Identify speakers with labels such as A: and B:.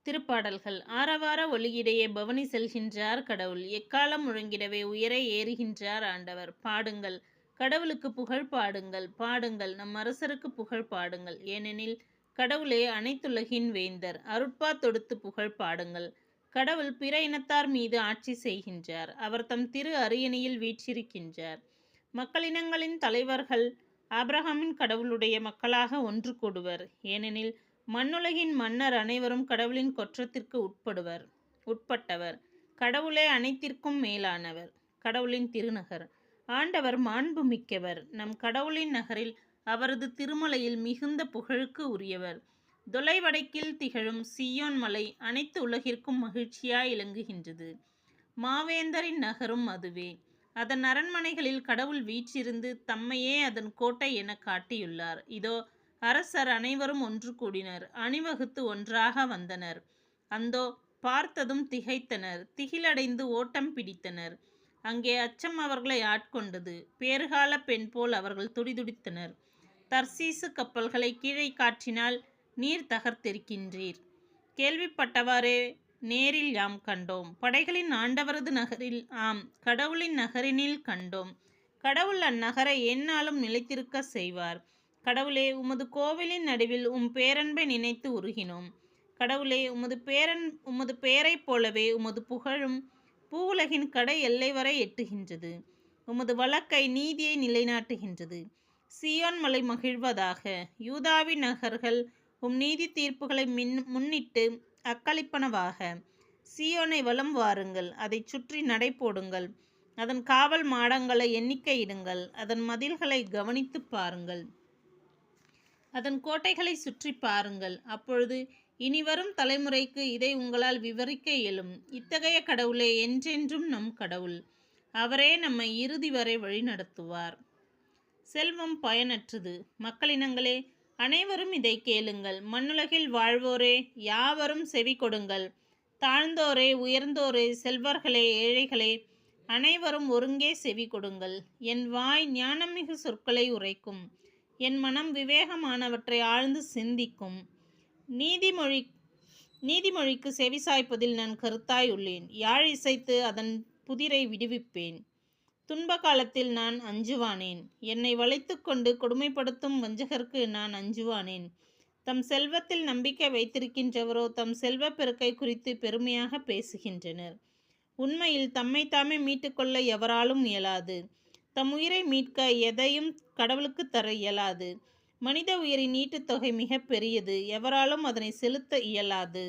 A: திருப்பாடல்கள் ஆரவார ஒலியிடையே பவனி செல்கின்றார் கடவுள். எக்காலம் முழங்கிடவே உயரே ஏறுகின்றார் ஆண்டவர். பாடுங்கள், கடவுளுக்கு புகழ் பாடுங்கள். பாடுங்கள், நம் அரசருக்கு புகழ் பாடுங்கள். ஏனெனில் கடவுளே அனைத்துலகின் வேந்தர். அருட்பா தொடுத்து புகழ் பாடுங்கள். கடவுள் பிற இனத்தார் மீது ஆட்சி செய்கின்றார். அவர் தம் திரு அரியணையில் வீற்றிருக்கின்றார். மக்களினங்களின் தலைவர்கள் ஆபிரகாமின் கடவுளுடைய மக்களாக ஒன்று கூடுவர். ஏனெனில் மண்ணுலகின் மன்னர் அனைவரும் கடவுளின் கொற்றத்திற்கு உட்பட்டவர். கடவுளே அனைத்திற்கும் மேலானவர். கடவுளின் திருநகர். ஆண்டவர் மாண்பு மிக்கவர். நம் கடவுளின் நகரில் அவரது திருமலையில் மிகுந்த புகழுக்கு உரியவர். தொலைவடக்கில் திகழும் சீயோன் மலை அனைத்து உலகிற்கும் மகிழ்ச்சியாய் இலங்குகின்றது. மாவேந்தரின் நகரும் அதுவே. அதன் அரண்மனைகளில் கடவுள் வீற்றிருந்து தம்மையே அதன் கோட்டை என காட்டியுள்ளார். இதோ, அரசர் அனைவரும் ஒன்று கூடினர். அணிவகுத்து ஒன்றாக வந்தனர். அந்தோ, பார்த்ததும் திகைத்தனர். திகிலடைந்து ஓட்டம் பிடித்தனர். அங்கே அச்சம் அவர்களை ஆட்கொண்டது. பேறுகால பெண் போல் அவர்கள் துடிதுடித்தனர். தர்சீசு கப்பல்களை கீழே காற்றினால் நீர் தகர்த்தெரிக்கின்றீர். கேள்விப்பட்டவாறே நேரில் யாம் கண்டோம். படைகளின் ஆண்டவரது நகரில், ஆம், கடவுளின் நகரினில் கண்டோம். கடவுள் அந்நகரை எந்நாளும் நிலைத்திருக்க செய்வார். கடவுளே, உமது கோவிலின் நடுவில் உம் பேரன்பை நினைத்து உருகினோம். கடவுளே, உமது பெயரைப் போலவே உமது புகழும் பூவுலகின் கடை எல்லை வரை எட்டுகின்றது. உமது வழக்கை நீதியை நிலைநாட்டுகின்றது. சீயோன் மலை மகிழ்வதாக. யூதாவின் நகர்கள் உம் நீதி தீர்ப்புகளை முன்னிட்டு அக்களிப்பனவாக. சீயோனை வலம் வாருங்கள். அதைச் சுற்றி நடை போடுங்கள். அதன் காவல் மாடங்களை எண்ணிக்கையிடுங்கள். அதன் மதில்களை கவனித்து பாருங்கள். அதன் கோட்டைகளை சுற்றி பாருங்கள். அப்பொழுது இனிவரும் தலைமுறைக்கு இதை உங்களால் விவரிக்க இயலும். இத்தகைய கடவுளே என்றென்றும் நம் கடவுள். அவரே நம்மை இறுதி வரை வழிநடத்துவார். செல்வம் பயனற்றது. மக்களினங்களே, அனைவரும் இதை கேளுங்கள். மண்ணுலகில் வாழ்வோரே, யாவரும் செவி கொடுங்கள். தாழ்ந்தோரே, உயர்ந்தோரே, செல்வர்களே, ஏழைகளே, அனைவரும் ஒருங்கே செவி கொடுங்கள். என் வாய் ஞானமிகு சொற்களை உரைக்கும். என் மனம் விவேகமானவற்றை ஆழ்ந்து சிந்திக்கும். நீதிமொழிக்கு செவிசாய்ப்பதில் நான் கருத்தாய் உள்ளேன். யாழ் இசைத்து அதன் புதிரை விடுவிப்பேன். துன்ப காலத்தில் நான் அஞ்சுவானேன். என்னை வளைத்து கொண்டு கொடுமைப்படுத்தும் வஞ்சகருக்கு நான் அஞ்சுவானேன். தம் செல்வத்தில் நம்பிக்கை வைத்திருக்கின்றவரோ தம் செல்வ பெருக்கை குறித்து பெருமையாக பேசுகின்றனர். உண்மையில் தம்மைத்தாமே மீட்டுக்கொள்ள எவராலும் இயலாது. தம் உயிரை மீட்க எதையும் கடவுளுக்கு தர இயலாது. மனித உயிரின் ஈட்டுத்தொகை மிக பெரியது. எவராலும் அதனை செலுத்த இயலாது.